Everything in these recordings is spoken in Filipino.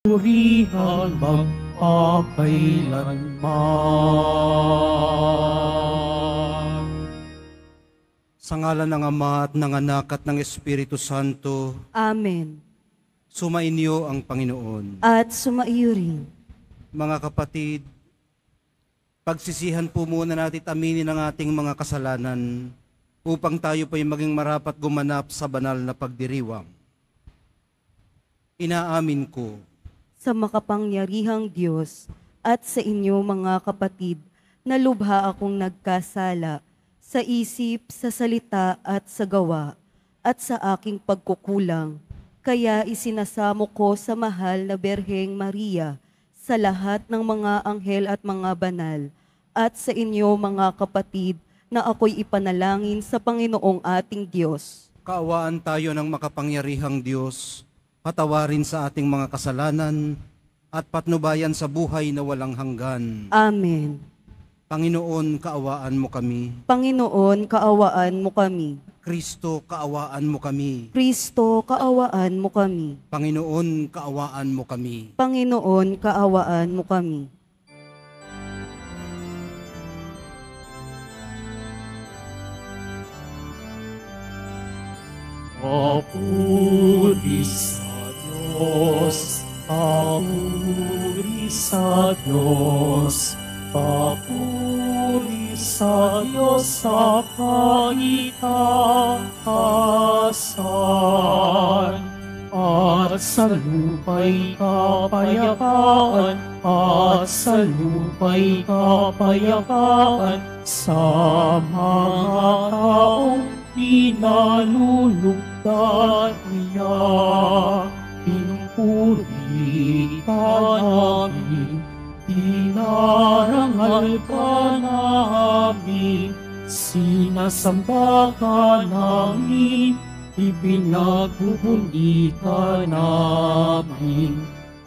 purihan magpakailanman. Sa ngalan ng Ama at ng Anak at ng Espiritu Santo. Amen. Sumainyo ang Panginoon. At sumaiyo rin. Mga kapatid, pagsisihan po muna natin aminin ang ating mga kasalanan upang tayo po'y maging marapat gumanap sa banal na pagdiriwang. Inaamin ko Sa makapangyarihang Diyos at sa inyo mga kapatid, na lubha akong nagkasala sa isip, sa salita at sa gawa, at sa aking pagkukulang. Kaya isinasamo ko sa mahal na Berheng Maria, sa lahat ng mga anghel at mga banal, at sa inyo mga kapatid, na ako'y ipanalangin sa Panginoong ating Diyos. kaawaan tayo ng makapangyarihang Diyos, patawarin sa ating mga kasalanan, at patnubayan sa buhay na walang hanggan. Amen. Panginoon, kaawaan mo kami. Panginoon, kaawaan mo kami. Kristo, kaawaan mo kami. Kristo, kaawaan mo kami. Panginoon, kaawaan mo kami. Panginoon, kaawaan mo kami. Papuri sa Diyos, papuri sa Diyos, papuri sa Diyos sa kaitaasan. At sa lupa'y kapayapaan, at sa lupa'y kapayapaan, sa mga taong pinalulugdan niya. Pinupuri ka namin, dinarangal ka namin, sinasamba ka namin, ibinagbubuli ka namin,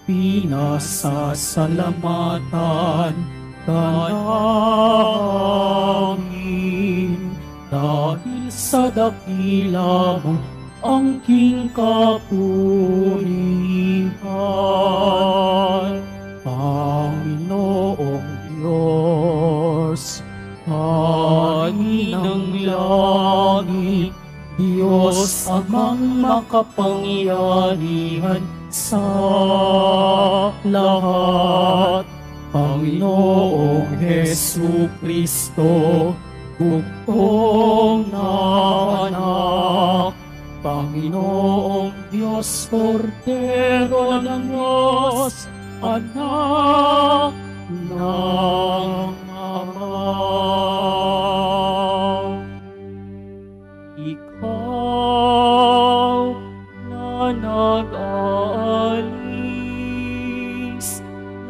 pinasasalamatan ka namin. Dahil sa dakila mo angking kapurihan, Panginoong Diyos, Hari ng langit, Diyos amang makapangyarihan sa lahat, Panginoong Jesucristo, bugtong na anak, Panginoong Diyos, Kordero ng Diyos, anak ng Ama. Ikaw na nag-aalis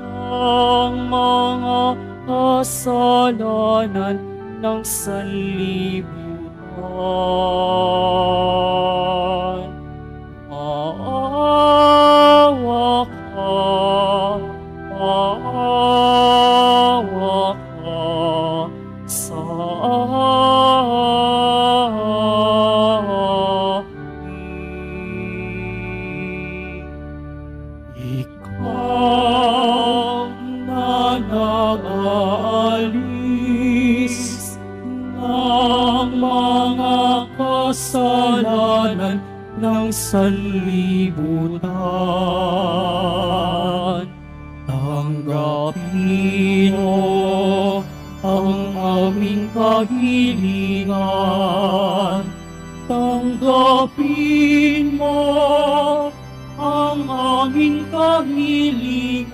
ng mga kasalanan ng sanlibutan. Maawa ka sa amin. Ikaw na nag-aalis ng mga kasalanan ng sanlibutan. Tanggapin mo ang aming kahilingan. Tanggapin mo ang aming kahilingan.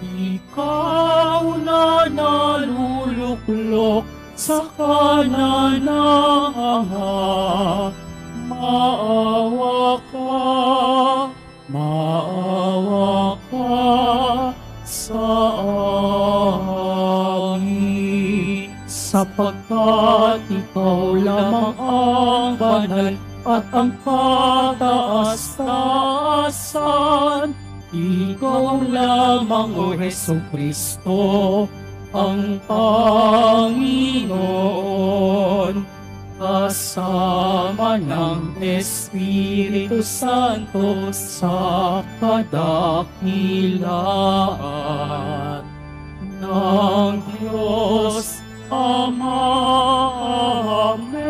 Ikaw na naluluklok sa kanan ng Ama, maawa ka sa amin, sapagkat ikaw lamang ang banal at ang kataas-taasan. Ikaw lamang, O Jesucristo, ang Panginoon. kasama ng Espiritu Santo sa kadakilaan ng Diyos Ama. Amen.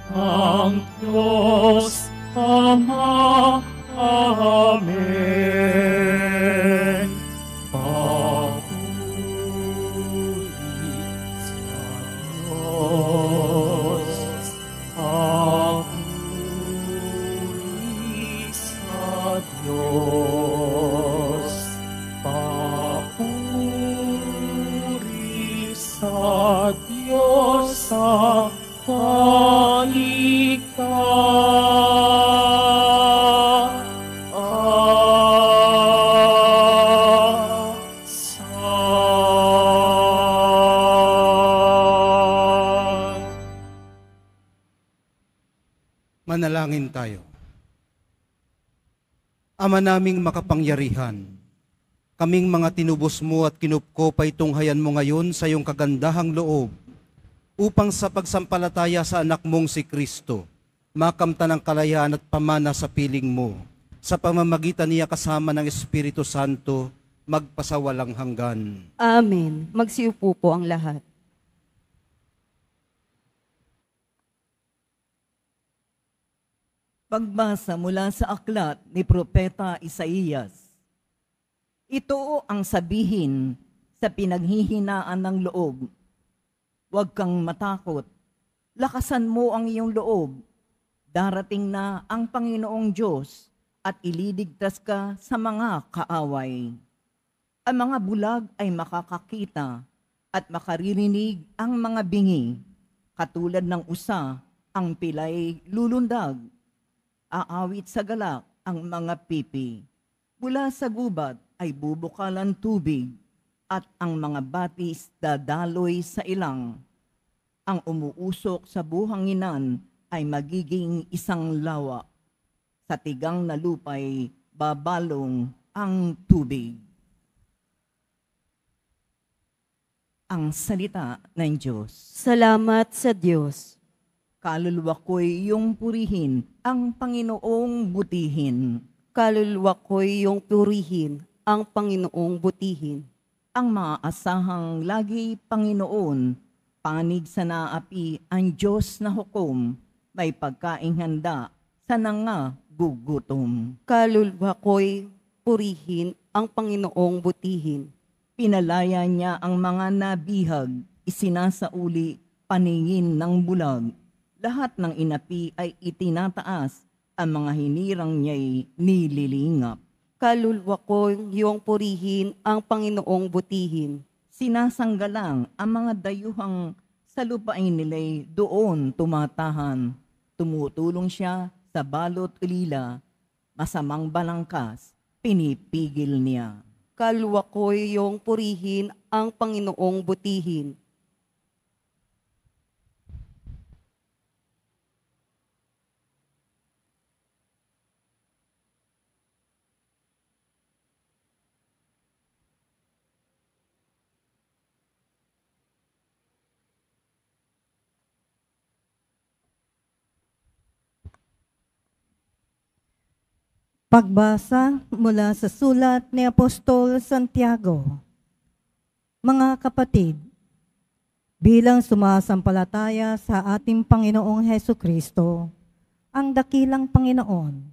Ng Diyos Ama. Amen. Papuri sa Diyos. Papuri sa Diyos. Papuri sa Diyos sa Manalangin tayo. Ama naming makapangyarihan, kaming mga tinubos mo at kinupkopay tunghayan mo ngayon sa iyong kagandahang loob upang sa pagsampalataya sa anak mong si Kristo, makamtan ng kalayaan at pamana sa piling mo, sa pamamagitan niya kasama ng Espiritu Santo, magpasawalang hanggan. Amen. Magsiupo po ang lahat. Pagbasa mula sa aklat ni Propeta Isaías. Ito ang sabihin sa pinaghihinaan ng loob. Huwag kang matakot. Lakasan mo ang iyong loob. Darating na ang Panginoong Diyos at ililigtas ka sa mga kaaway. Ang mga bulag ay makakakita at makaririnig ang mga bingi. Katulad ng usa, ang pilay lulundag. Aawit sa galak ang mga pipi. Mula sa gubat ay bubukalan tubig at ang mga batis dadaloy sa ilang. Ang umuusok sa buhanginan ay magiging isang lawa. Sa tigang na lupay babalong ang tubig. Ang salita ng Diyos. Salamat sa Diyos. Kaluluwa ko'y iyong purihin, ang Panginoong butihin. Kaluluwa ko'y iyong purihin, ang Panginoong butihin. Ang maaasahang lagi, Panginoon, panig sa naapi ang Diyos na hukom, may pagkaing handa sa nangagugutom. Kaluluwa ko'y purihin, ang Panginoong butihin. Pinalaya niya ang mga nabihag, isinasauli paningin ng bulag. Lahat ng inapi ay itinataas, ang mga hinirang niya'y nililingap. Kaluluwa ko'y iyong purihin, ang Panginoong butihin. Sinasanggalang ang mga dayuhang sa lupain nila'y doon tumatahan. Tumutulong siya sa balot ulila, masamang balangkas, pinipigil niya. Kaluluwa ko'y iyong purihin, ang Panginoong butihin. Pagbasa mula sa sulat ni Apostol Santiago. Mga kapatid, bilang sumasampalataya sa ating Panginoong Hesukristo, ang dakilang Panginoon,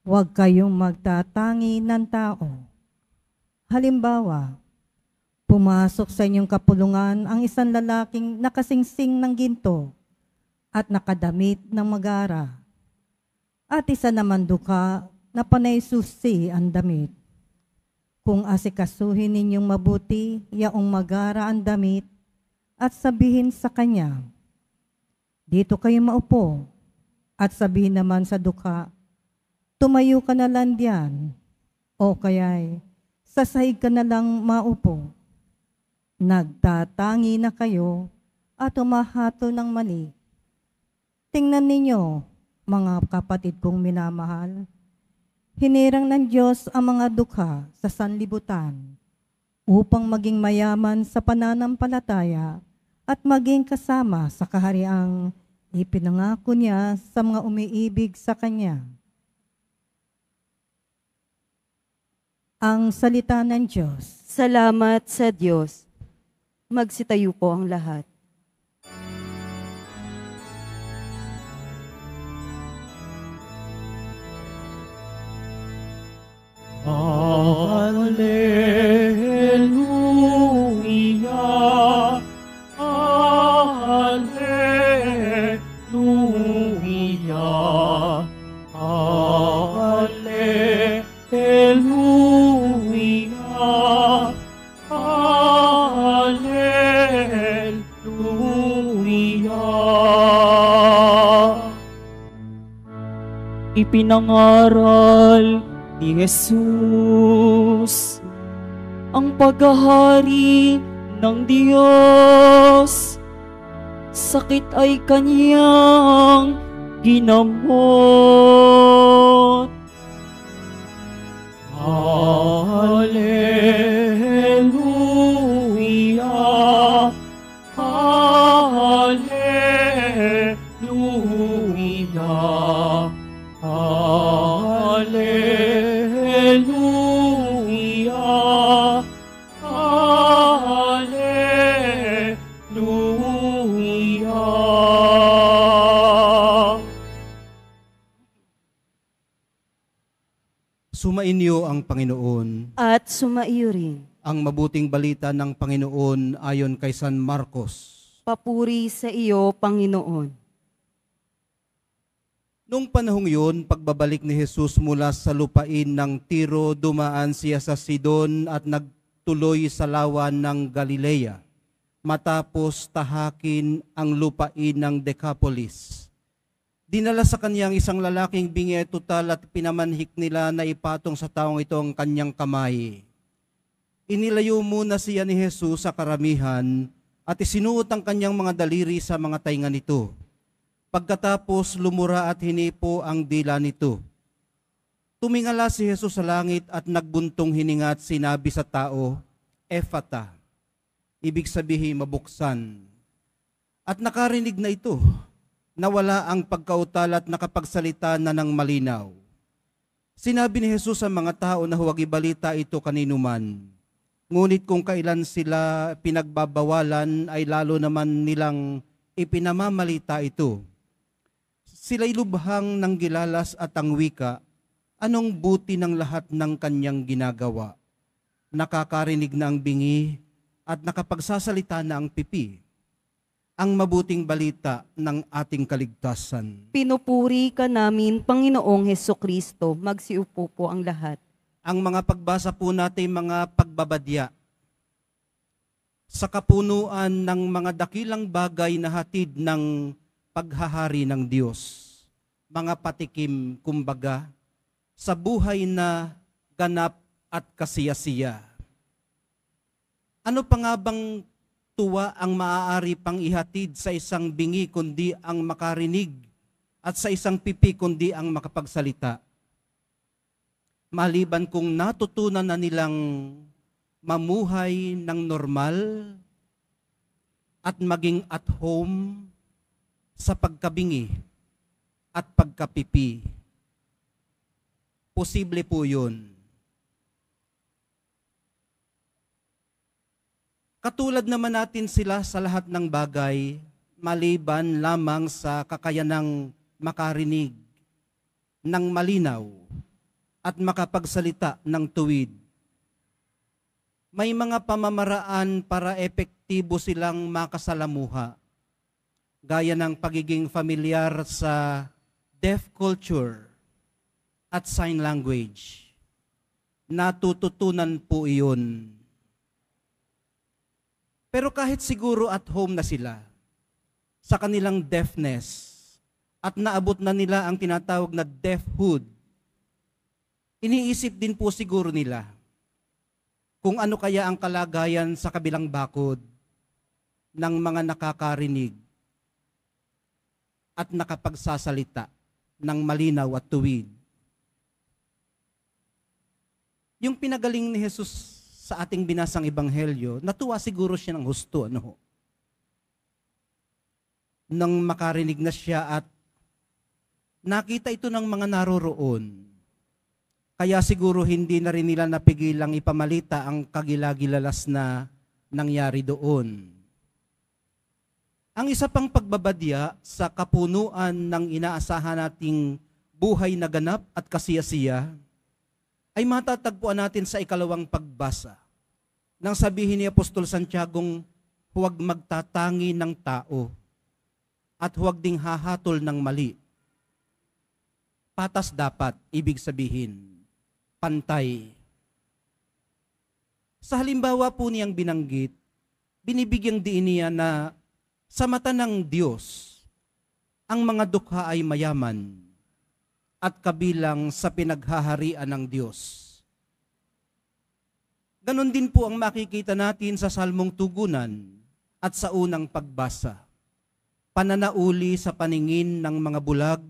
huwag kayong magtatangi ng tao. Halimbawa, pumasok sa inyong kapulungan ang isang lalaking nakasingsing ng ginto at nakadamit ng magara, at isa naman duka na panay susi ang damit. Kung asikasuhin ninyong mabuti, yaong magara ang damit, at sabihin sa kanya, dito kayo maupo, at sabihin naman sa duka, tumayo ka na lang diyan, o kaya'y sasahig ka na lang maupo. Nagtatangi na kayo at umahatol ng mali. Tingnan ninyo, mga kapatid kong minamahal, hinirang ng Diyos ang mga dukha sa sanlibutan upang maging mayaman sa pananampalataya at maging kasama sa kahariang ipinangako niya sa mga umiibig sa Kanya. Ang salita ng Diyos. Salamat sa Diyos. Magsitayo po ang lahat. Alleluia, Alleluia, Alleluia, Alleluia. Ipinangaral ni Jesus ang paghahari ng Diyos. Sakit ay kanyang ginamot. Alleluia, Alleluia, Alleluia, Alleluia. Sumainyo ang Panginoon. At sumaiyo rin. Ang mabuting balita ng Panginoon ayon kay San Marcos. Papuri sa iyo, Panginoon. Noong panahong yun, pagbabalik ni Jesus mula sa lupain ng Tiro, dumaan siya sa Sidon at nagtuloy sa lawa ng Galilea, matapos tahakin ang lupain ng Decapolis. Dinala sa kanyang isang lalaking bingi at tutal at pinamanhik nila na ipatong sa taong ito ang kanyang kamay. Inilayo muna siya ni Jesus sa karamihan at isinuot ang kanyang mga daliri sa mga tainga nito. Pagkatapos lumura at hinipo ang dila nito. Tumingala si Jesus sa langit at nagbuntong hininga at sinabi sa tao, Ephata, ibig sabihin mabuksan. At nakarinig na ito, nawala ang pagkautal at nakapagsalita na ng malinaw. Sinabi ni Jesus sa mga tao na huwag ibalita ito kaninuman. Ngunit kung kailan sila pinagbabawalan ay lalo naman nilang ipinamamalita ito. Sila'y lubhang ng gilalas at ang wika, anong buti ng lahat ng kanyang ginagawa. Nakakarinig na ang bingi at nakapagsasalita na ang pipi. Ang mabuting balita ng ating kaligtasan. Pinupuri ka namin, Panginoong Hesukristo. Magsiupo po ang lahat. Ang mga pagbasa po natin mga pagbabadya sa kapunuan ng mga dakilang bagay na hatid ng paghahari ng Diyos. Mga patikim, kumbaga, sa buhay na ganap at kasiyasiya. Ano pa nga bang tuwa ang maaari pang ihatid sa isang bingi kundi ang makarinig at sa isang pipi kundi ang makapagsalita? Maliban kung natutunan na nilang mamuhay ng normal at maging at home sa pagkabingi at pagkapipi. Posible po yun. Katulad naman natin sila sa lahat ng bagay, maliban lamang sa kakayanang makarinig ng malinaw at makapagsalita ng tuwid. May mga pamamaraan para epektibo silang makasalamuha, gaya ng pagiging familiar sa deaf culture at sign language. Natututunan po iyon. Pero kahit siguro at home na sila sa kanilang deafness at naabot na nila ang tinatawag na deafhood, iniisip din po siguro nila kung ano kaya ang kalagayan sa kabilang bakod ng mga nakakarinig at nakapagsasalita ng malinaw at tuwid. Yung pinagaling ni Jesus sa ating binasang ebanghelyo, natuwa siguro siya ng husto. Ano ho? nang makarinig na siya at nakita ito ng mga naroroon. Kaya siguro hindi na rin nila napigilang ipamalita ang kagilagilalas na nangyari doon. Ang isa pang pagbabadya sa kapunuan ng inaasahan nating buhay na ganap at kasiyasiya ay matatagpuan natin sa ikalawang pagbasa. Nang sabihin ni Apostol Santiagong huwag magtatangi ng tao at huwag ding hahatol ng mali. Patas dapat, ibig sabihin, pantay. Sa halimbawa po niyang binanggit, binibigyang diin niya na sa mata ng Diyos, ang mga dukha ay mayaman at kabilang sa pinaghaharian ng Diyos. Ganon din po ang makikita natin sa Salmong Tugunan at sa unang pagbasa. Pananauli sa paningin ng mga bulag,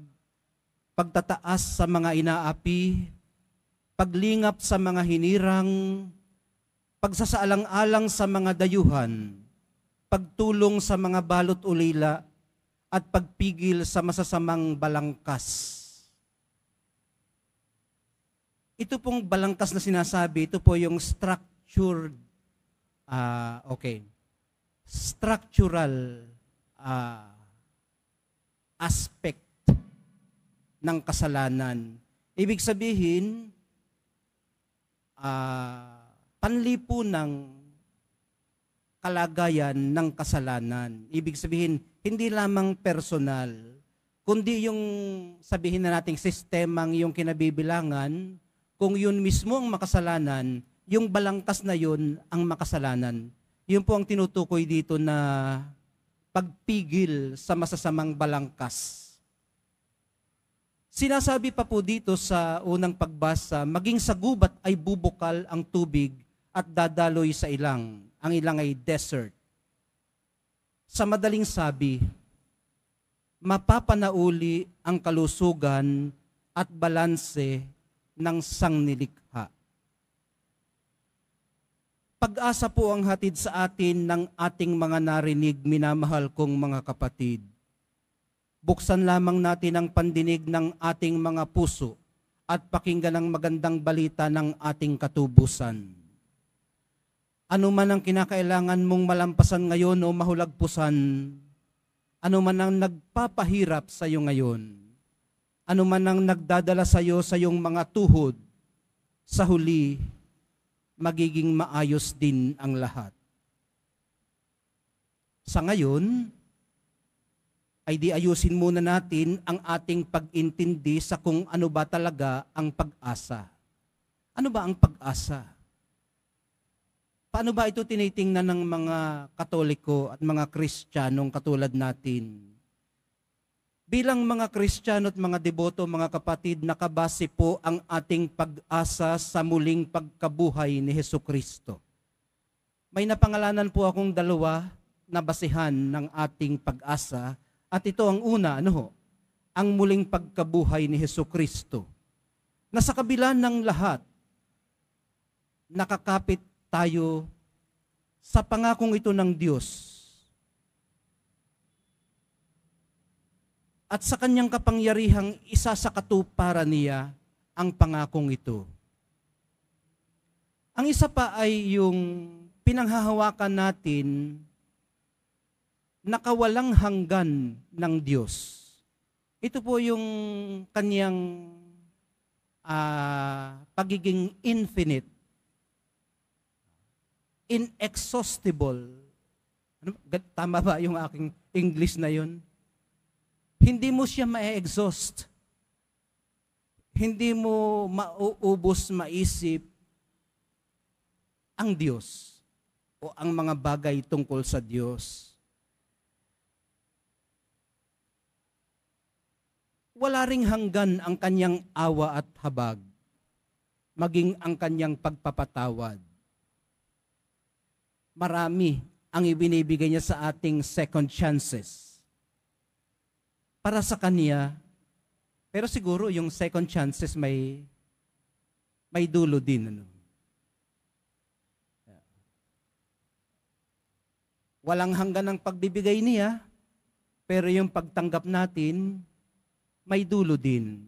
pagtataas sa mga inaapi, paglingap sa mga hinirang, pagsasaalang-alang sa mga dayuhan, pagtulong sa mga balot ulila, at pagpigil sa masasamang balangkas. Ito pong balangkas na sinasabi, ito po yung structural aspect ng kasalanan. Ibig sabihin, panlipo ng kalagayan ng kasalanan. Ibig sabihin, hindi lamang personal, kundi yung sabihin na nating sistemang yung kinabibilangan, kung yun mismo ang makasalanan, yung balangkas na yun ang makasalanan. Yun po ang tinutukoy dito na pagpigil sa masasamang balangkas. Sinasabi pa po dito sa unang pagbasa, maging sa gubat ay bubukal ang tubig at dadaloy sa ilang. Ang ilang ay desert. Sa madaling sabi, mapapanauli ang kalusugan at balanse ng sangnilikha. Pag-asa po ang hatid sa atin ng ating mga narinig, minamahal kong mga kapatid. Buksan lamang natin ang pandinig ng ating mga puso at pakinggan ang magandang balita ng ating katubusan. Ano man ang kinakailangan mong malampasan ngayon o mahulagpusan, ano man ang nagpapahirap sa iyo ngayon, ano man ang nagdadala sa iyo sa iyong mga tuhod, sa huli, magiging maayos din ang lahat. Sa ngayon, ay di ayusin muna natin ang ating pag-intindi sa kung ano ba talaga ang pag-asa. Ano ba ang pag-asa? Paano ba ito tinitingnan ng mga Katoliko at mga Kristiyanong katulad natin? Bilang mga Kristiyano at mga deboto, mga kapatid, nakabase po ang ating pag-asa sa muling pagkabuhay ni Hesukristo. May napangalanan po akong dalawa na basehan ng ating pag-asa at ito ang una, ang muling pagkabuhay ni Hesukristo. Na sa kabila ng lahat, nakakapit tayo sa pangakong ito ng Diyos. At sa kanyang kapangyarihang isa sa katuparan niya ang pangakong ito. Ang isa pa ay yung pinanghahawakan natin na kawalang hanggan ng Diyos. Ito po yung kanyang pagiging infinite, inexhaustible. Tama ba yung aking English na yun? Hindi mo siya ma-exhaust. Hindi mo mauubos maisip ang Diyos o ang mga bagay tungkol sa Diyos. Wala ring hanggan ang kanyang awa at habag, maging ang kanyang pagpapatawad. Marami ang ibinibigay niya sa ating second chances para sa kanya, pero siguro yung second chances may dulo din. Walang hanggan ang pagbibigay niya, Pero yung pagtanggap natin, may dulo din.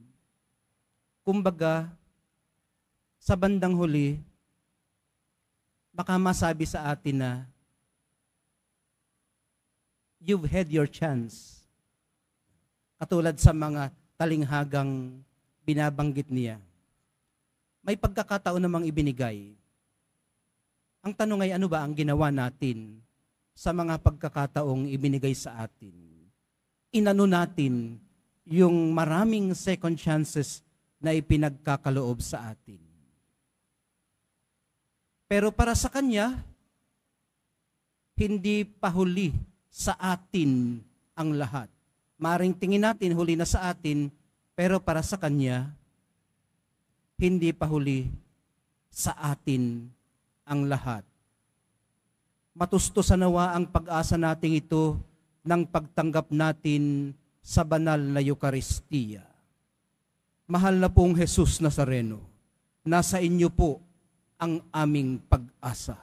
Kumbaga, sa bandang huli, baka masabi sa atin na, you've had your chance. Katulad sa mga talinghagang binabanggit niya. May pagkakataon namang ibinigay. Ang tanong ay ano ba ang ginawa natin sa mga pagkakataong ibinigay sa atin? Inano natin yung maraming second chances na ipinagkakaloob sa atin. Pero para sa Kanya, hindi pa huli sa atin ang lahat. Maring tingin natin huli na sa atin, pero para sa Kanya, hindi pa huli sa atin ang lahat. Matusto sa nawa ang pag-asa nating ito ng pagtanggap natin sa banal na Eucharistia. Mahal na pong Jesus Nazareno, nasa inyo po ang aming pag-asa.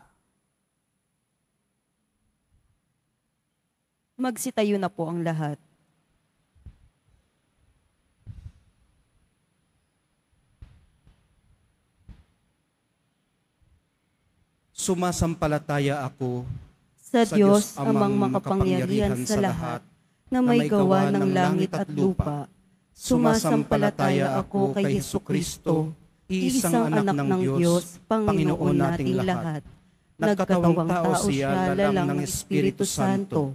Magsitayo na po ang lahat. Sumasampalataya ako Sa Diyos amang makapangyarihan sa lahat, na may gawa ng langit at lupa. Sumasampalataya ako kay Hesukristo, iisang anak ng Diyos, Panginoon nating lahat. Nagkatawang tao siya, lalang ng Espiritu Santo.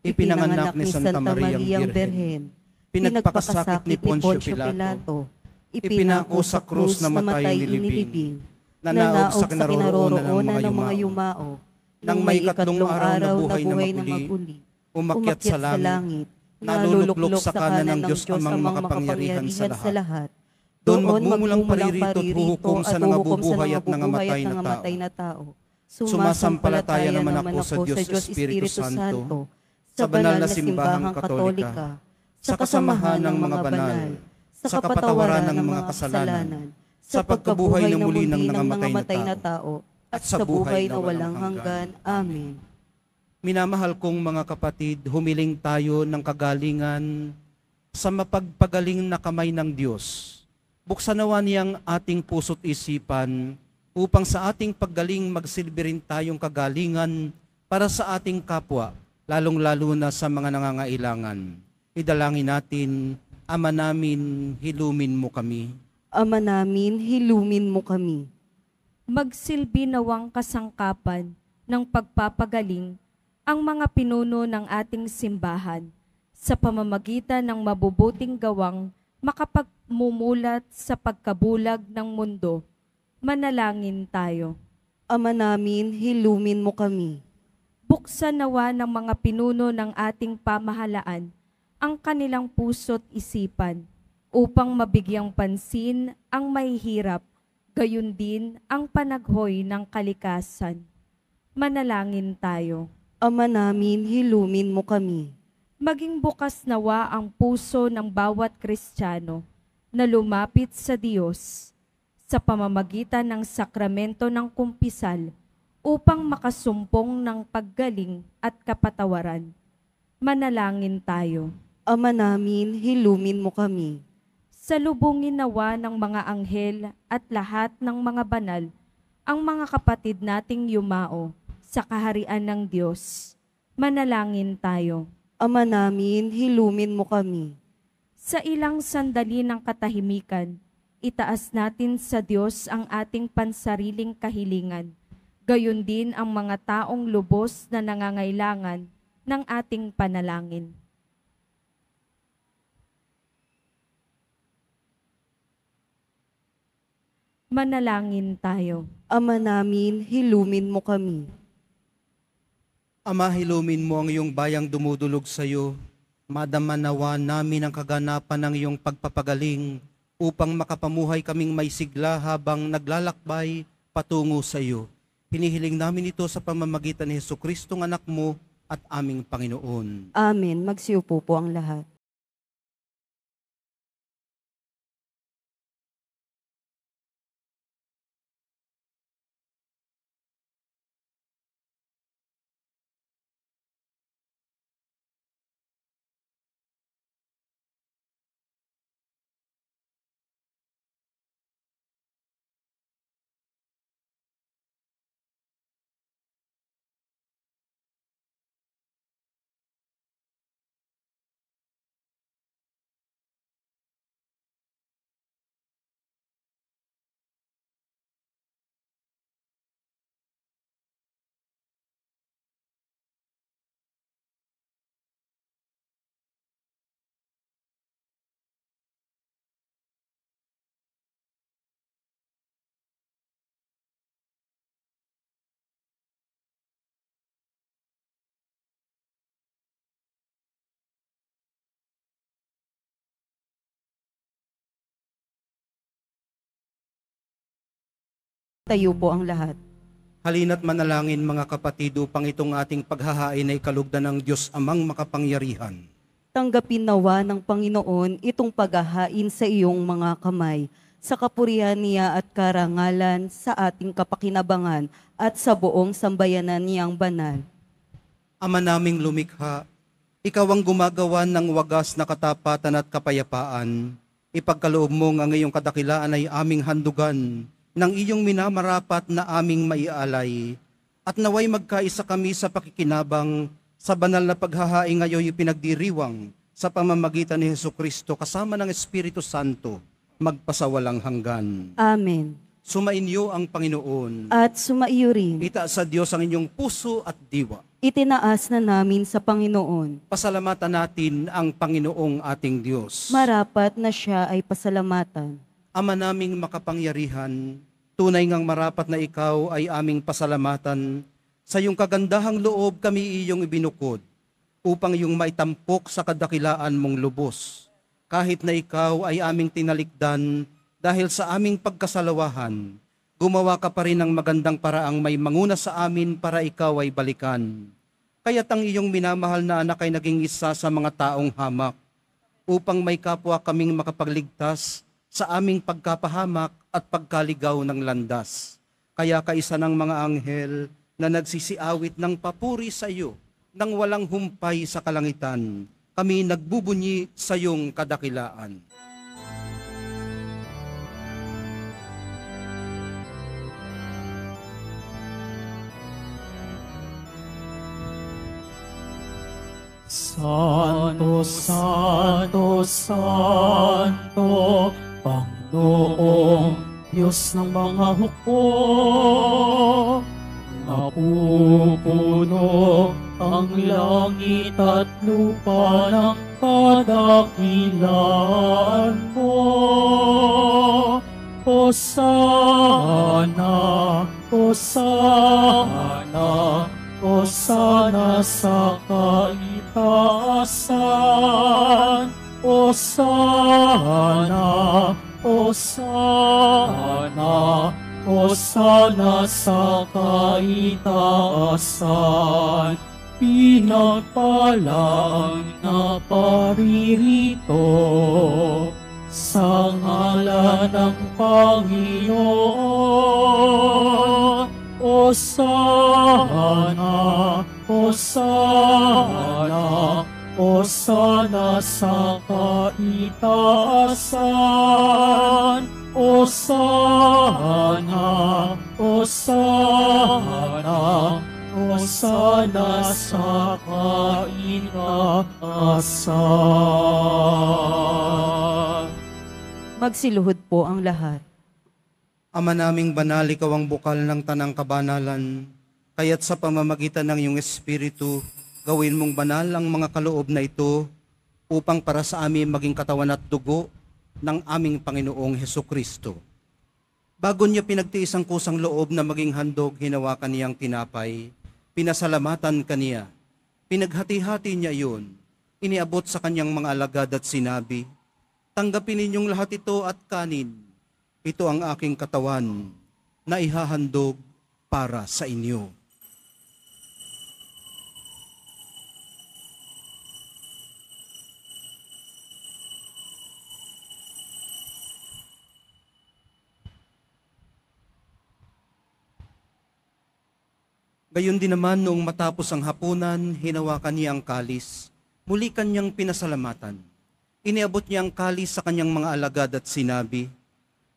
Ipinanganak ni Santa Mariang Birhen. Pinagpakasakit ni Poncio Pilato. Ipinako sa krus na matay nilibing. Nanaog sa kinaroroonan ng mga yumao. Nang may ikatlong araw na buhay na maguli, umakyat sa langit, naluluklok sa kanan ng Diyos amang makapangyarihan sa lahat. Doon magmumulang paririto at huhukom sa nangabubuhay at nangamatay na tao. Sumasampalataya naman ako sa Diyos Espiritu Santo, sa banal na simbahang katolika, sa kasamahan ng mga banal, sa kapatawaran ng mga kasalanan, sa pagkabuhay na muli ng nangamatay na tao, at sa buhay na walang hanggan. Amen. Minamahal kong mga kapatid, humiling tayo ng kagalingan sa mapagpagaling na kamay ng Diyos. Buksan nawa niyang ating puso't isipan upang sa ating paggaling magsilbi rin tayong kagalingan para sa ating kapwa, lalong-lalo na sa mga nangangailangan. Idalangin natin, Ama namin, hilumin mo kami. Ama namin, hilumin mo kami. Magsilbi nawang kasangkapan ng pagpapagaling ang mga pinuno ng ating simbahan sa pamamagitan ng mabubuting gawang makapagmumulat sa pagkabulag ng mundo. Manalangin tayo. Ama namin, hilumin mo kami. Buksan nawa ng mga pinuno ng ating pamahalaan ang kanilang puso't isipan upang mabigyang pansin ang mahihirap, gayon din ang panaghoy ng kalikasan. Manalangin tayo. Ama namin, hilumin mo kami. Maging bukas nawa ang puso ng bawat Kristiyano na lumapit sa Diyos sa pamamagitan ng sakramento ng kumpisal upang makasumpong ng paggaling at kapatawaran. Manalangin tayo. Ama namin, hilumin mo kami. Salubungin nawa ng mga anghel at lahat ng mga banal ang mga kapatid nating yumao sa kaharian ng Diyos. Manalangin tayo. Ama namin, hilumin mo kami. Sa ilang sandali ng katahimikan, itaas natin sa Diyos ang ating pansariling kahilingan, gayon din ang mga taong lubos na nangangailangan ng ating panalangin. Manalangin tayo. Ama namin, hilumin mo kami. Ama, hilumin mo ang iyong bayang dumudulog sa iyo. Madama nawa namin ang kaganapan ng iyong pagpapagaling upang makapamuhay kaming may sigla habang naglalakbay patungo sa iyo. Hinihiling namin ito sa pamamagitan ni Jesucristong anak mo at aming Panginoon. Amen. Magsiupo po ang lahat. Tayo po ang lahat. Halina't manalangin mga kapatid upang itong ating paghahain ay kalugdan ng Diyos Amang makapangyarihan. Tanggapin nawa ng Panginoon itong paghahain sa iyong mga kamay, sa kapurihan niya at karangalan, sa ating kapakinabangan at sa buong sambayanan niyang banal. Ama naming lumikha, ikaw ang gumagawa ng wagas na katapatan at kapayapaan. Ipagkaloob mong ang iyong kadakilaan ay aming handugan ng iyong minamarapat na aming maialay. At naway magkaisa kami sa pakikinabang sa banal na paghahain ngayon pinagdiriwang sa pamamagitan ni Hesukristo kasama ng Espiritu Santo, magpasawalang hanggan. Amen. Sumainyo ang Panginoon. At sumaiyo rin, Itaas sa Diyos ang inyong puso at diwa. itinaas na namin sa Panginoon. Pasalamatan natin ang Panginoong ating Diyos. Marapat na siya ay pasalamatan. Ama naming makapangyarihan, tunay ngang marapat na ikaw ay aming pasalamatan. Sa iyong kagandahang loob kami iyong ibinukod, upang iyong maitampok sa kadakilaan mong lubos. Kahit na ikaw ay aming tinalikdan, dahil sa aming pagkasalawahan, gumawa ka pa rin ng magandang paraang may manguna sa amin para ikaw ay balikan. Kaya't ang iyong minamahal na anak ay naging isa sa mga taong hamak, upang may kapwa kaming makapagligtas sa aming pagkapahamak at pagkaligaw ng landas. Kaya kaisa ng mga anghel na nagsisiawit ng papuri sa iyo, nang walang humpay sa kalangitan, kami nagbubunyi sa iyong kadakilaan. Santo, Santo, Santo, Panginoong Diyos ng mga hukbo. Napupuno ang langit at lupa ng kadakilaan mo. Hosana, Hosana, Hosana sa kaitaasan. Hosana, Hosana, Hosana sa kaitaasan. Pinagpala ang naparirito sa ngalan ng Panginoon. Hosana, Hosana, Hosana sa kaitaasan. Hosana, Hosana, Hosana sa kaitaasan. Magsiluhod po ang lahat. Ama naming banal, ikaw ang bukal ng tanang kabanalan, kaya't sa pamamagitan ng iyong Espiritu, gawin mong banal ang mga kaloob na ito upang para sa amin maging katawan at dugo ng aming Panginoong Hesukristo. Bago niya pinagtiis ang kusang loob na maging handog, hinawakan niyang tinapay, pinasalamatan kaniya, pinaghati-hati niya iyon, iniabot sa kanyang mga alagad at sinabi, "Tanggapin ninyong lahat ito at kanin. Ito ang aking katawan na ihahandog para sa inyo." Gayon din naman noong matapos ang hapunan, hinawakan niya ang kalis. Muli kanyang pinasalamatan. Iniabot niya ang kalis sa kanyang mga alagad at sinabi,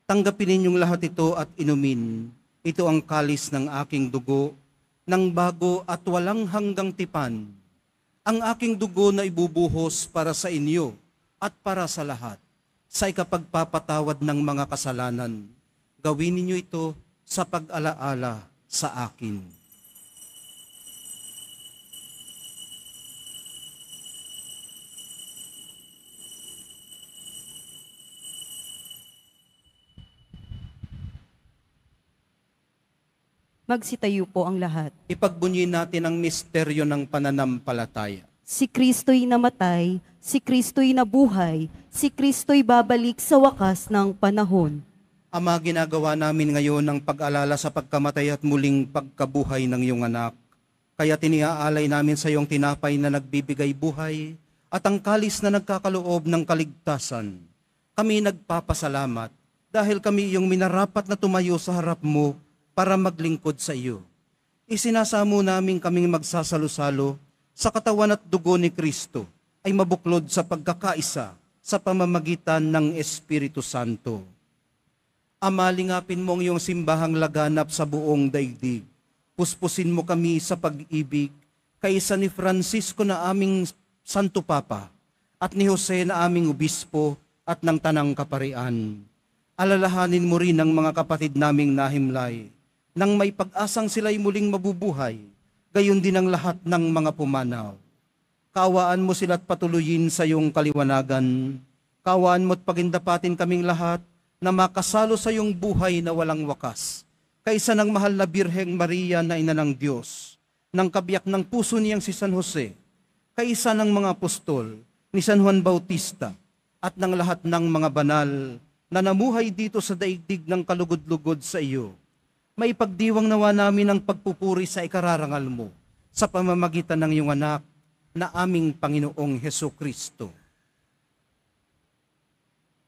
"Tanggapin ninyong lahat ito at inumin. Ito ang kalis ng aking dugo, ng bago at walang hanggang tipan. Ang aking dugo na ibubuhos para sa inyo at para sa lahat, sa ikapagpapatawad ng mga kasalanan. Gawin ninyo ito sa pag-alaala sa akin." Magsitayo po ang lahat. Ipagbunyi natin ang misteryo ng pananampalataya. Si Kristo'y namatay, si Kristo'y nabuhay, si Kristo'y babalik sa wakas ng panahon. Ama, ginagawa namin ngayon ang pag-alala sa pagkamatay at muling pagkabuhay ng iyong anak. Kaya tiniaalay namin sa iyong tinapay na nagbibigay buhay at ang kalis na nagkakaloob ng kaligtasan. Kami nagpapasalamat dahil kami iyong minarapat na tumayo sa harap mo para maglingkod sa iyo. Isinasamo namin kaming magsasalo-salo sa katawan at dugo ni Kristo ay mabuklod sa pagkakaisa sa pamamagitan ng Espiritu Santo. Ama, lingapin mo ang iyong simbahang laganap sa buong daigdig. Puspusin mo kami sa pag-ibig, kaysa ni Francisco na aming Santo Papa, at ni Jose na aming Obispo at ng Tanang Kaparian. Alalahanin mo rin ang mga kapatid naming nahimlay, nang may pag-asang sila'y muling mabubuhay, gayon din ang lahat ng mga pumanaw. Kaawaan mo sila't patuloyin sa iyong kaliwanagan. Kaawaan mo't pagindapatin kaming lahat, na makasalo sa iyong buhay na walang wakas, kaysa ng mahal na Birheng Maria na ina ng Diyos, ng kabiyak ng puso niyang si San Jose, kaysa ng mga apostol, ni San Juan Bautista, at ng lahat ng mga banal na namuhay dito sa daigdig ng kalugod-lugod sa iyo. Maipagdiwang nawa namin ang pagpupuri sa ikararangal mo, sa pamamagitan ng iyong anak, na aming Panginoong Hesukristo.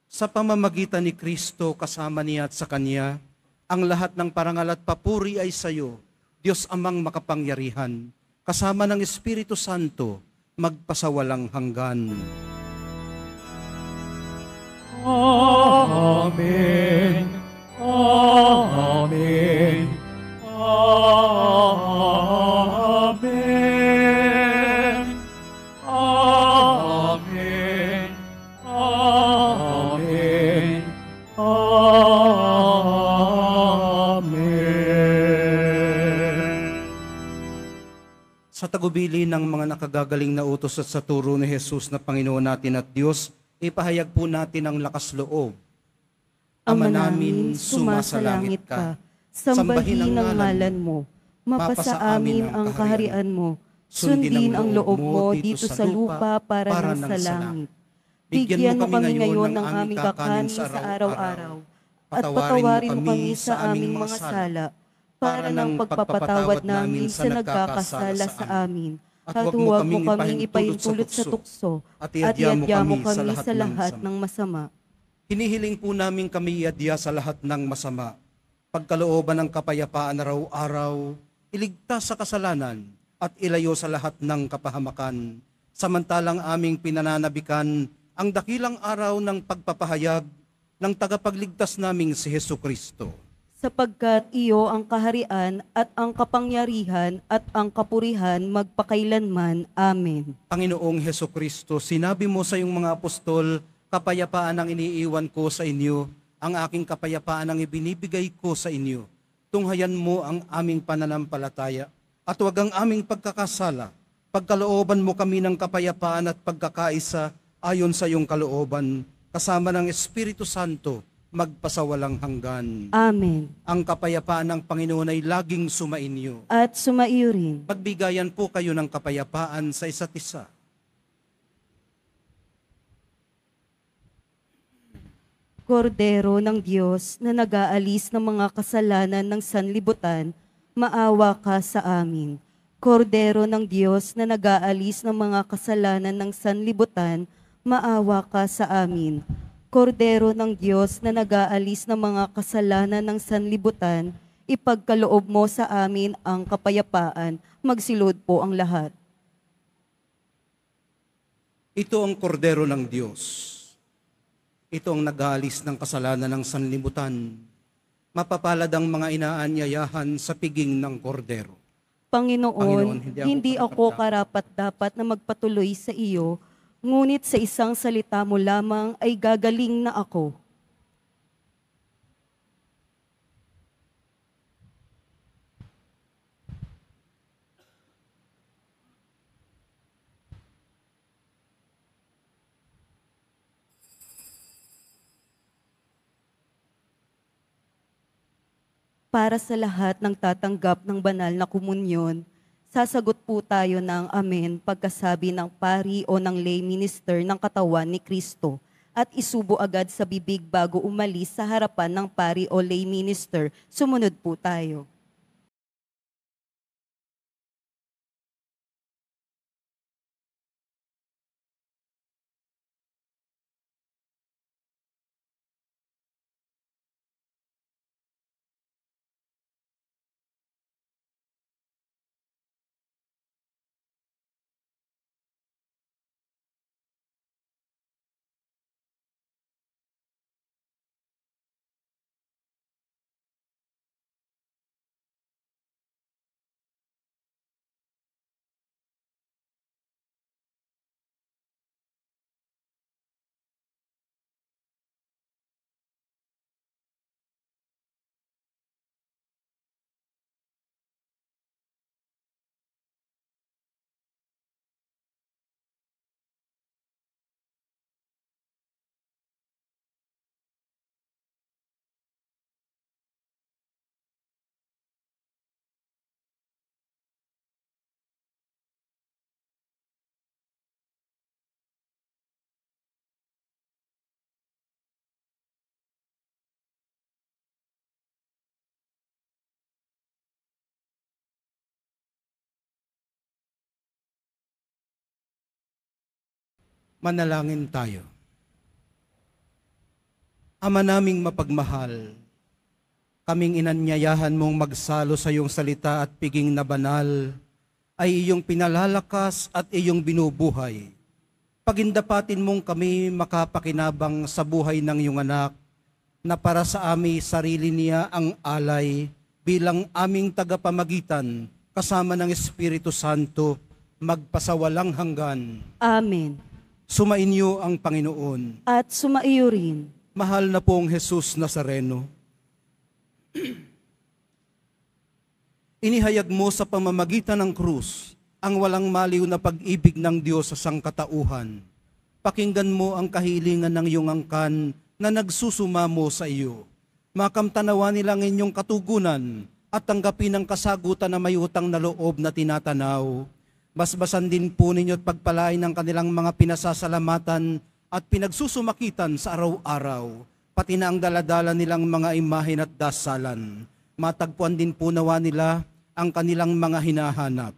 Sa pamamagitan ni Kristo, kasama niya at sa Kanya, ang lahat ng parangal at papuri ay sa iyo, Diyos Amang makapangyarihan, kasama ng Espiritu Santo, magpasawalang hanggan. Amen. Amen. Amen. Amen. Amen. Amen. Sa tagubili ng mga nakagagaling na utos at sa turo ni Jesus na Panginoon natin at Diyos, ipahayag po natin ang lakas loob. Ama namin, sumasalangit ka, sambahin ang ngalan mo, mapasa amin ang kaharian mo, sundin ang loob mo dito sa lupa para ng sa langit. Bigyan mo kami ngayon ng aming kakanin sa araw-araw, at patawarin mo kami sa aming mga sala, para ng pagpapatawad namin sa nagkakasala sa amin. At huwag mo kaming ipahintulot sa tukso, at iadya mo kami sa lahat ng masama. Hinihiling po namin kami iadya sa lahat ng masama. Pagkalooban ng kapayapaan araw-araw, iligtas sa kasalanan at ilayo sa lahat ng kapahamakan. Samantalang aming pinananabikan ang dakilang araw ng pagpapahayag ng tagapagligtas naming si Hesukristo. Sapagkat iyo ang kaharian at ang kapangyarihan at ang kapurihan magpakailanman. Amen. Panginoong Hesukristo, sinabi mo sa iyong mga apostol, kapayapaan ang iniiwan ko sa inyo, ang aking kapayapaan ang ibinibigay ko sa inyo. Tunghayan mo ang aming pananampalataya at huwag ang aming pagkakasala. Pagkalooban mo kami ng kapayapaan at pagkakaisa ayon sa iyong kalooban, kasama ng Espiritu Santo, magpasawalang hanggan. Amen. Ang kapayapaan ng Panginoon ay laging sumainyo. At sumaiyo rin. Pagbigayan po kayo ng kapayapaan sa isa't isa. Kordero ng Diyos na nag-aalis ng mga kasalanan ng sanlibutan, maawa ka sa amin. Kordero ng Diyos na nag-aalis ng mga kasalanan ng sanlibutan, maawa ka sa amin. Kordero ng Diyos na nag-aalis ng mga kasalanan ng sanlibutan, ipagkaloob mo sa amin ang kapayapaan. Magsilod po ang lahat. Ito ang kordero ng Diyos. Ito ang nag-aalis ng kasalanan ng sanlibutan. Mapapalad ang mga inaanyayahan sa piging ng kordero. Panginoon, hindi ako karapat-dapat na magpatuloy sa iyo, ngunit sa isang salita mo lamang ay gagaling na ako. Para sa lahat ng tatanggap ng banal na komunyon, sasagot po tayo ng amen pagkasabi ng pari o ng lay minister ng katawan ni Kristo. at isubo agad sa bibig bago umalis sa harapan ng pari o lay minister. Sumunod po tayo. Manalangin tayo. Ama naming mapagmahal, kaming inanyayahan mong magsalo sa iyong salita at piging na banal, ay iyong pinalalakas at iyong binubuhay. Pagindapatin mong kami makapakinabang sa buhay ng iyong anak, na para sa aming sarili niya ang alay bilang aming tagapamagitan kasama ng Espiritu Santo, magpasawalang hanggan. Amen. Sumainyo ang Panginoon. At sumaiyo rin. Mahal na pong Jesus Nazareno, inihayag mo sa pamamagitan ng krus ang walang maliw na pag-ibig ng Diyos sa sangkatauhan. Pakinggan mo ang kahilingan ng iyong angkan na nagsusumamo sa iyo. Makamtanawa nilang inyong katugunan at tanggapin ang kasagutan na may utang na loob na tinatanaw. Basbasan din po ninyo at pagpalain ng kanilang mga pinasasalamatan at pinagsusumakitan sa araw-araw, pati na ang daladala nilang mga imahen at dasalan. Matagpuan din po nawa nila ang kanilang mga hinahanap.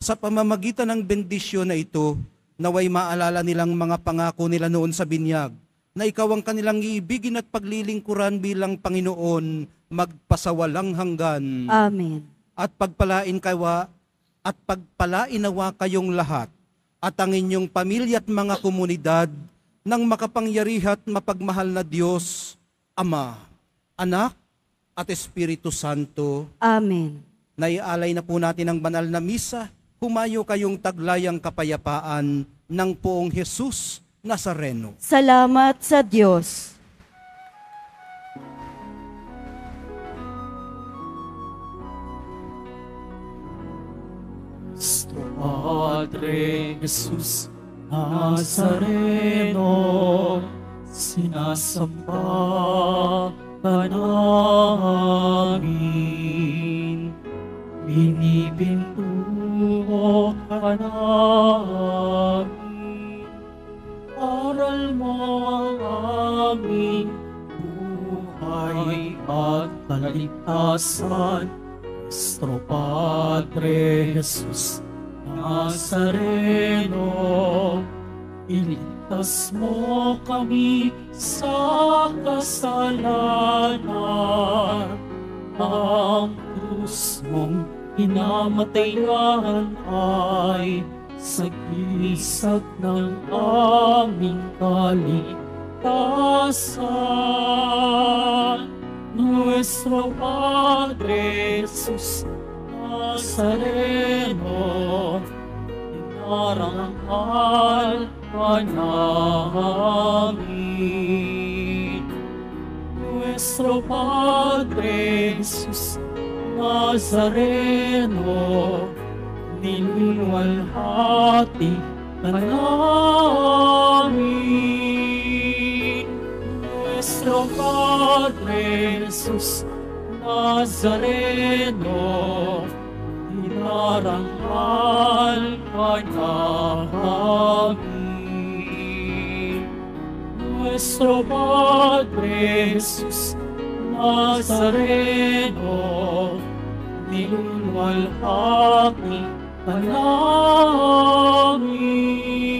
Sa pamamagitan ng bendisyon na ito, naway maalala nilang mga pangako nila noon sa binyag, na ikaw ang kanilang iibigin at paglilingkuran bilang Panginoon, magpasawalang hanggan. Amen. At pagpalainawa kayong lahat at ang inyong pamilya at mga komunidad ng makapangyarihan at mapagmahal na Diyos, Ama, Anak, at Espiritu Santo. Amen. Naialay na po natin ang banal na misa. Humayo kayong taglayang kapayapaan ng poong Jesus Nazareno. Salamat sa Diyos. Nuestro Padre Jesus Nazareno, sinasamba ka namin, binibintuho ka namin, aral mo ang aming buhay at kaligtasan. Nuestro Padre Jesus Nazareno, iligtas mo kami sa kasalanan. Ang krus mong pinamatayan ay sagisag ng aming kaligtasan. Nuestro Padre Jesus Nazareno, inarangal ka namin. Nuestro Padre Jesus Nazareno, niluwalhati ka namin. Nuestro Padre Jesus Nazareno, inarangal ka namin. Nuestro Padre Jesus Nazareno, nilulwalhati ka namin.